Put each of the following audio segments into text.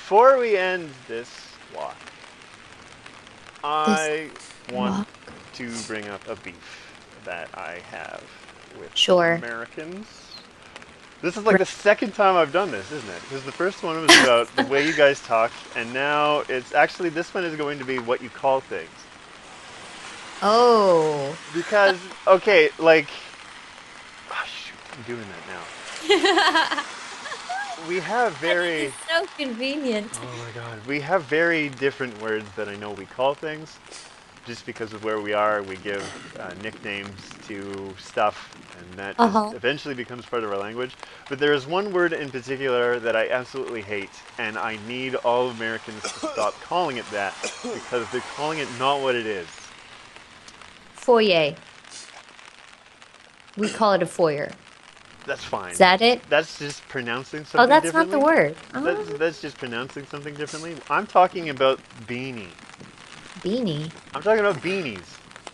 before we end this walk, This I want walk. to bring up a beef that I have with Sure. Americans. This is like the second time I've done this, isn't it? Because the first one was about the way you guys talk, and now it's actually this one is going to be what you call things. Oh. Because okay, like, oh shoot, I'm doing that now. That We have is very so convenient. Oh my god. We have very different words that I know we call things. Just because of where we are, we give nicknames to stuff, and that just Uh-huh. eventually becomes part of our language. But there is one word in particular that I absolutely hate, and I need all Americans to stop calling it that because they're calling it not what it is. Foyer. We call it a foyer. That's Is fine. that it? That's just pronouncing Oh, something that's not the differently. word. That's just pronouncing something differently. I'm talking about beanie. Beanie. I'm talking about beanies.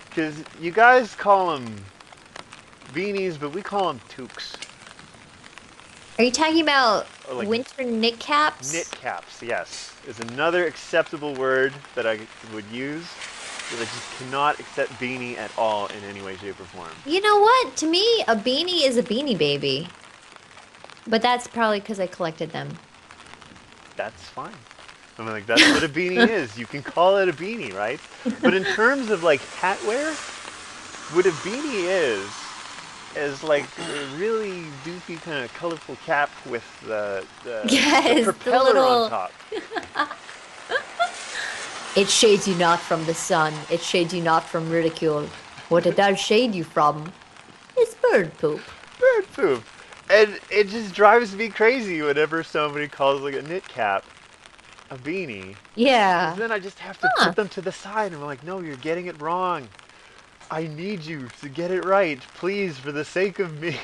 Because you guys call them beanies, but we call them toques. Are you talking about Or like winter knit knit caps? caps, yes, is another acceptable word that I would use. But I just cannot accept beanie at all in any way, shape, or form. You know what? To me, a beanie is a beanie baby. But that's probably because I collected them. That's fine. I mean, like, that's what a beanie is. You can call it a beanie, right? But in terms of like hat wear, what a beanie is like a really doofy kind of colorful cap with the Yes, the propeller on little. top. It shades you not from the sun. It shades you not from ridicule. What it does shade you from is bird poop. Bird poop. And it just drives me crazy whenever somebody calls like a knit cap a beanie. Because Yeah. then I just have to Huh. put them to the side and I'm like, no, you're getting it wrong. I need you to get it right. Please, for the sake of me.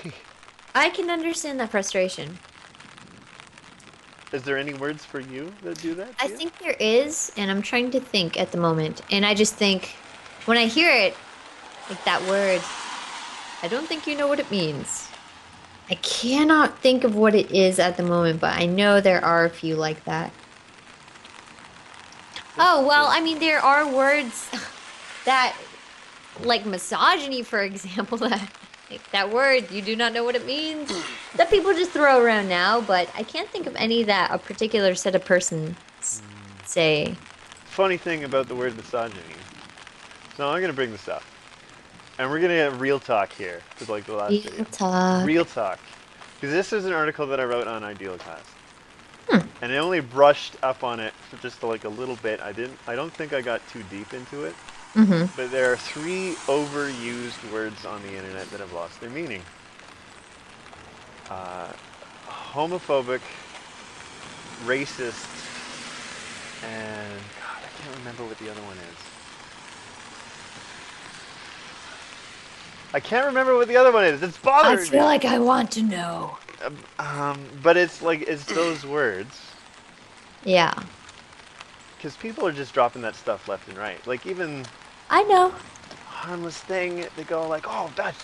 I can understand that frustration. Is there any words for you that do that I to you? think there is, and I'm trying to think at the moment. And I just think when I hear it, like that word, I don't think you know what it means. I cannot think of what it is at the moment, but I know there are a few like that. That's Oh, well, true. I mean, there are words that, like misogyny, for example, that like that word, you do not know what it means, that people just throw around now, but I can't think of any that a particular set of persons say. Funny thing about the word misogyny. So I'm gonna bring this up, and we're gonna get real talk here for like the last Real video. Real talk. talk, because this is an article that I wrote on Ideal Class. Hmm. And I only brushed up on it for just like a little bit. I don't think I got too deep into it. Mm-hmm. But there are three overused words on the internet that have lost their meaning. Uh, Homophobic, racist, and God, I can't remember what the other one is. I can't remember what the other one is. It's I bothering feel me. like I want to know. But it's like it's those words Yeah, because people are just dropping that stuff left and right. Like even I know. harmless thing, they go like, "Oh, that's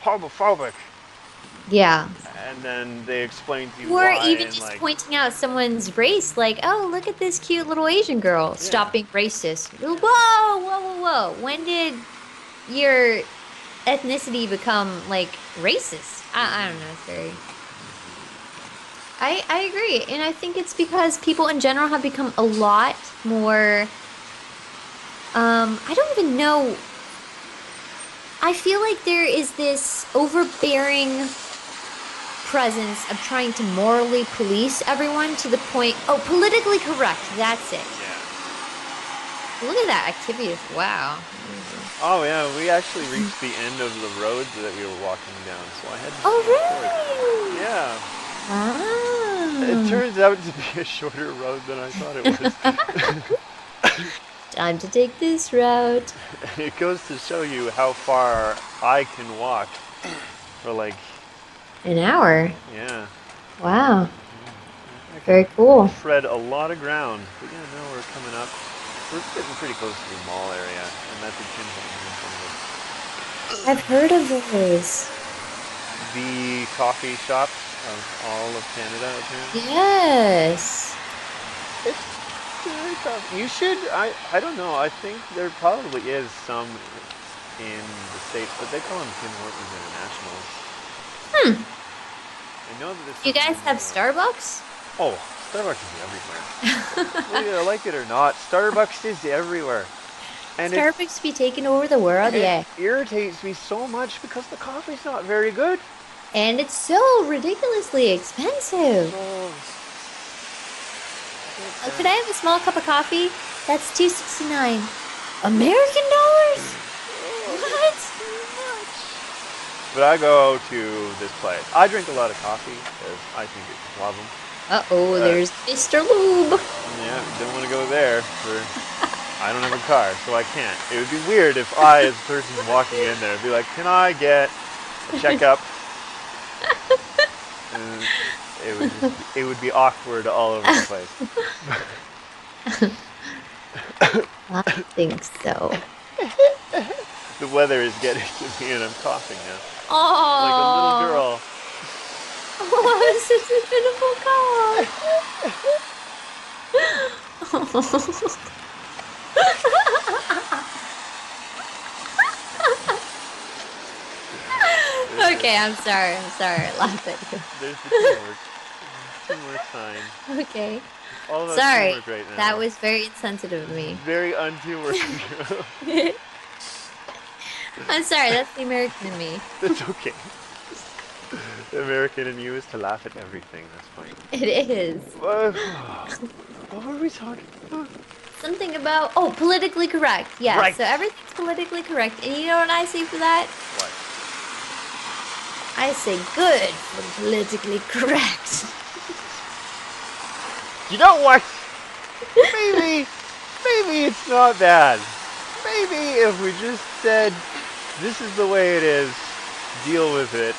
homophobic," Yeah. and then they explain to you Or why, even and just like, pointing out someone's race, like, oh, look at this cute little Asian girl. yeah, Stop being racist. Whoa, whoa, whoa, whoa. When did your ethnicity become like racist? I don't know. It's very. I agree, and I think it's because people in general have become a lot more. I don't even know. I feel like there is this overbearing presence of trying to morally police everyone to the point, oh, politically correct. That's it. yeah. Look at that activity. Wow. Oh yeah, we actually reached the end of the road that we were walking down, so I had to Oh, stop recording. really? Yeah, it Ah. turns out to be a shorter road than I thought it was. Time to take this route. It goes to show you how far I can walk for like, An hour. yeah. Wow. I can Very cool. shred a lot of ground. But yeah, now we're coming up. We're getting pretty close to the mall area, and that's a Tim Hortons in front I've heard of those. of the coffee shop of all of Canada, apparently. Yes. It's very tough. You should. I don't know. I think there probably is some in the States, but they call them Tim Hortons Internationals. Hmm. I know that there's You something guys in have New York. Starbucks? Oh, Starbucks is everywhere. Whether you like it or not, Starbucks is everywhere. And Starbucks be taking over the world, it yeah. irritates me so much because the coffee's not very good. And it's so ridiculously expensive. So Could I have a small cup of coffee? That's $2.69. American dollars? What? but I go to this place. I drink a lot of coffee because I think it's a problem. Uh-oh, there's Mr. Lube. Yeah, don't want to go there for. I don't have a car, so I can't. It would be weird if I, as a person walking in there, be like, "Can I get a checkup?" And it would be awkward all over the place. I think so. The weather is getting to me, and I'm coughing now, like a little Oh, girl. oh, such a beautiful cough. Okay, I'm sorry. I'm sorry. I laughed at There's the teamwork. Teamwork sign. you. Okay. All about Sorry. teamwork right now. That was very insensitive of me. Very unteamwork. I'm sorry. That's the American in me. That's okay. The American in you is to laugh at everything. That's fine. It is. What were we talking about? Something about, oh, politically correct. Yeah, Right. so everything's politically correct. And you know what I say for that? What? I say good for politically correct. You know what? Maybe it's not bad. Maybe if we just said, this is the way it is, deal with it.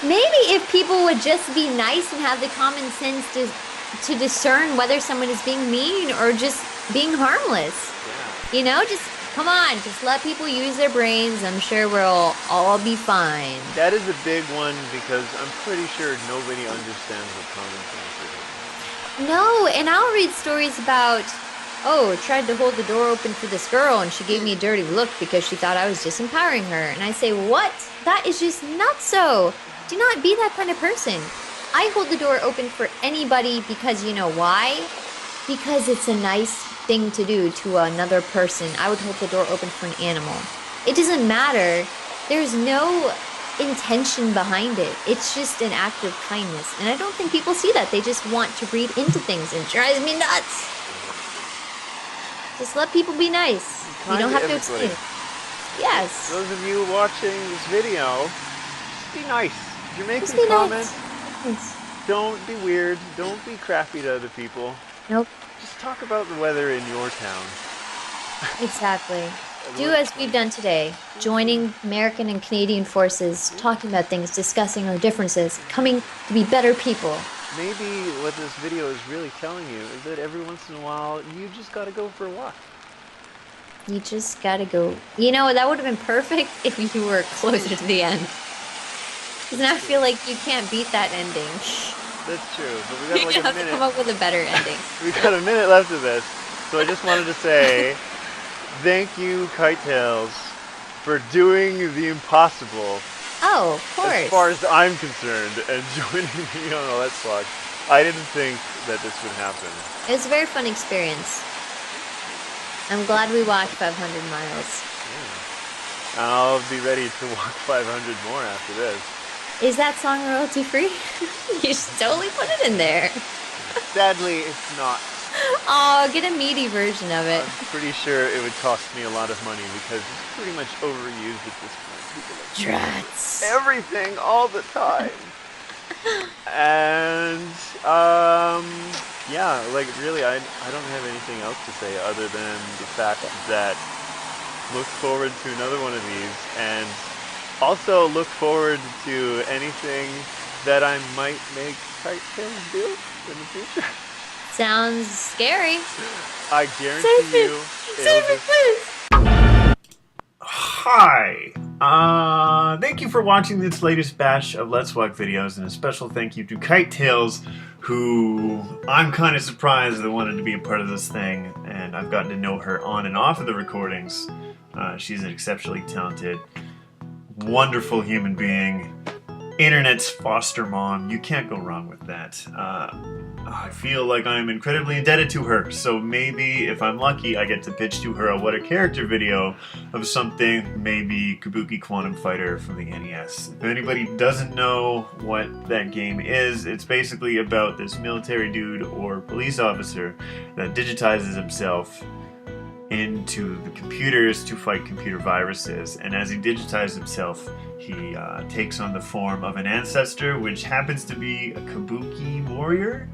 Maybe if people would just be nice and have the common sense to discern whether someone is being mean or just being harmless. Yeah. You know, just come on, just let people use their brains. I'm sure we'll all be fine. That is a big one because I'm pretty sure nobody understands what common sense is. No, and I'll read stories about, oh, tried to hold the door open for this girl and she gave me a dirty look because she thought I was disempowering her. And I say, what? That is just not so. Do not be that kind of person. I hold the door open for anybody because you know why? Because it's a nice thing to do to another person. I would hold the door open for an animal. It doesn't matter. There's no intention behind it. It's just an act of kindness. And I don't think people see that. They just want to read into things and it drives me nuts. Just let people be nice. You don't have to explain. Yes. Those of you watching this video, just be nice. If you're making Just be a comment, nice. don't be weird. Don't be crappy to other people. Nope. Just talk about the weather in your town. Exactly. Do as we've done today, joining American and Canadian forces, talking about things, discussing our differences, coming to be better people. Maybe what this video is really telling you is that every once in a while, you just gotta go for a walk. You just gotta go. You know, that would have been perfect if you were closer to the end. Because now I feel like you can't beat that ending. That's true, but we got You like a have to minute. come up with a better ending. We got a minute left of this, so I just wanted to say thank you, Kite Tales, for doing the impossible. Oh, of course. As far as I'm concerned, and joining me on a Let's Walk. I didn't think that this would happen. It was a very fun experience. I'm glad we walked 500 miles. Yeah. I'll be ready to walk 500 more after this. Is that song royalty free? You should totally put it in there. Sadly, it's not. Oh, get a meaty version of it. I'm pretty sure it would cost me a lot of money because it's pretty much overused at this point. People like Drats. everything all the time. And yeah, like really, I don't have anything else to say other than the fact that look forward to another one of these, and also look forward to anything that I might make Kite Tales do in the future. Sounds scary. I guarantee you. Save it, please. Hi, Thank you for watching this latest batch of Let's Walk videos, and a special thank you to Kite Tails, who I'm kind of surprised that wanted to be a part of this thing, and I've gotten to know her on and off of the recordings. She's an exceptionally talented, wonderful human being. Internet's foster mom. You can't go wrong with that. I feel like I'm incredibly indebted to her, so maybe if I'm lucky I get to pitch to her a What a Character video of something, maybe Kabuki Quantum Fighter from the NES. If anybody doesn't know what that game is, it's basically about this military dude or police officer that digitizes himself into the computers to fight computer viruses, and as he digitizes himself, he takes on the form of an ancestor, which happens to be a Kabuki warrior,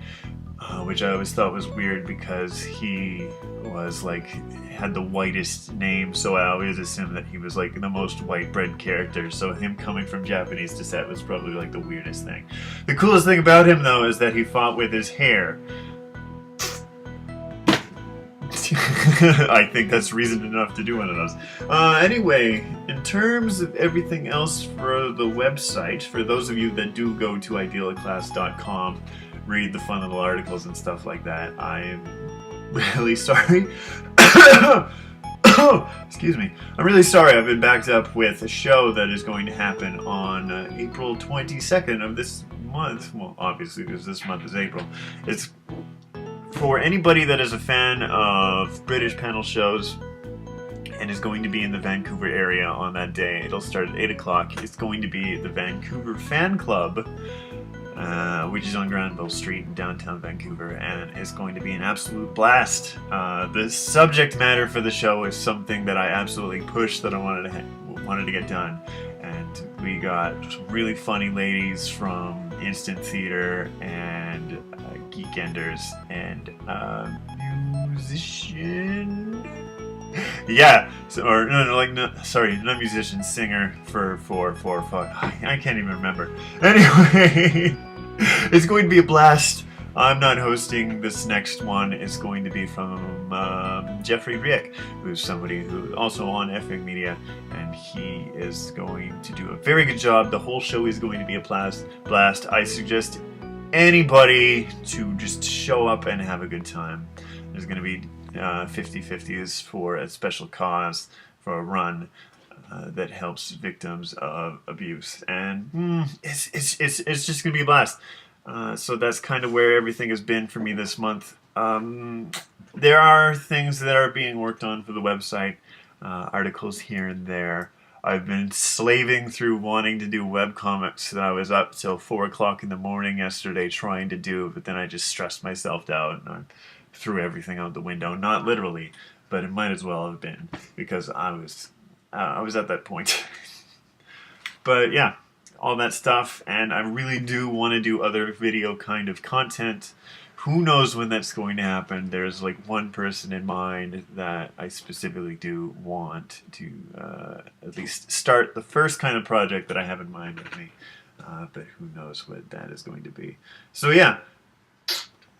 which I always thought was weird because he was like had the whitest name, so I always assumed that he was like the most white bread character, so him coming from Japanese descent was probably like the weirdest thing. The coolest thing about him though is that he fought with his hair. I think that's reason enough to do one of those. Anyway, in terms of everything else for the website, for those of you that do go to idealaclass.com, read the fun little articles and stuff like that, I'm really sorry. Excuse me. I'm really sorry I've been backed up with a show that is going to happen on April 22nd of this month. Well, obviously, because this month is April. It's for anybody that is a fan of British panel shows and is going to be in the Vancouver area on that day. It'll start at 8 o'clock. It's going to be the Vancouver Fan Club, which is on Granville Street in downtown Vancouver, and it's going to be an absolute blast. The subject matter for the show is something that I absolutely pushed that I wanted to get done, and we got some really funny ladies from Instant Theater and Geekenders and musician. Yeah, so, or sorry, not musician, singer for I can't even remember. Anyway, it's going to be a blast. I'm not hosting this next one. It's going to be from Jeffrey Riek, who's somebody who also on effing media, and he is going to do a very good job. The whole show is going to be a blast. I suggest anybody to just show up and have a good time. There's going to be 50/50s for a special cause, for a run that helps victims of abuse, and it's just going to be a blast. So that's kind of where everything has been for me this month. There are things that are being worked on for the website, articles here and there. I've been slaving through wanting to do webcomics that I was up till 4 o'clock in the morning yesterday trying to do, but then I just stressed myself out and I threw everything out the window. Not literally, but it might as well have been, because I was at that point. But yeah, all that stuff, and I really do want to do other video kind of content. Who knows when that's going to happen? There's like one person in mind that I specifically do want to at least start the first kind of project that I have in mind with me. But who knows what that is going to be. So yeah,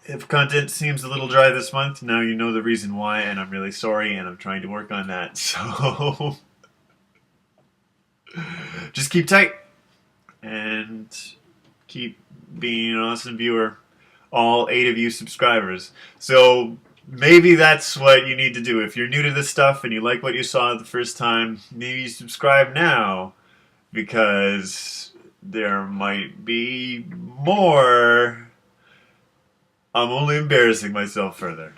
if content seems a little dry this month, now you know the reason why, and I'm really sorry, and I'm trying to work on that. So just keep tight and keep being an awesome viewer. All 8 of you subscribers. So maybe that's what you need to do. If you're new to this stuff and you like what you saw the first time, maybe subscribe now, because there might be more. I'm only embarrassing myself further.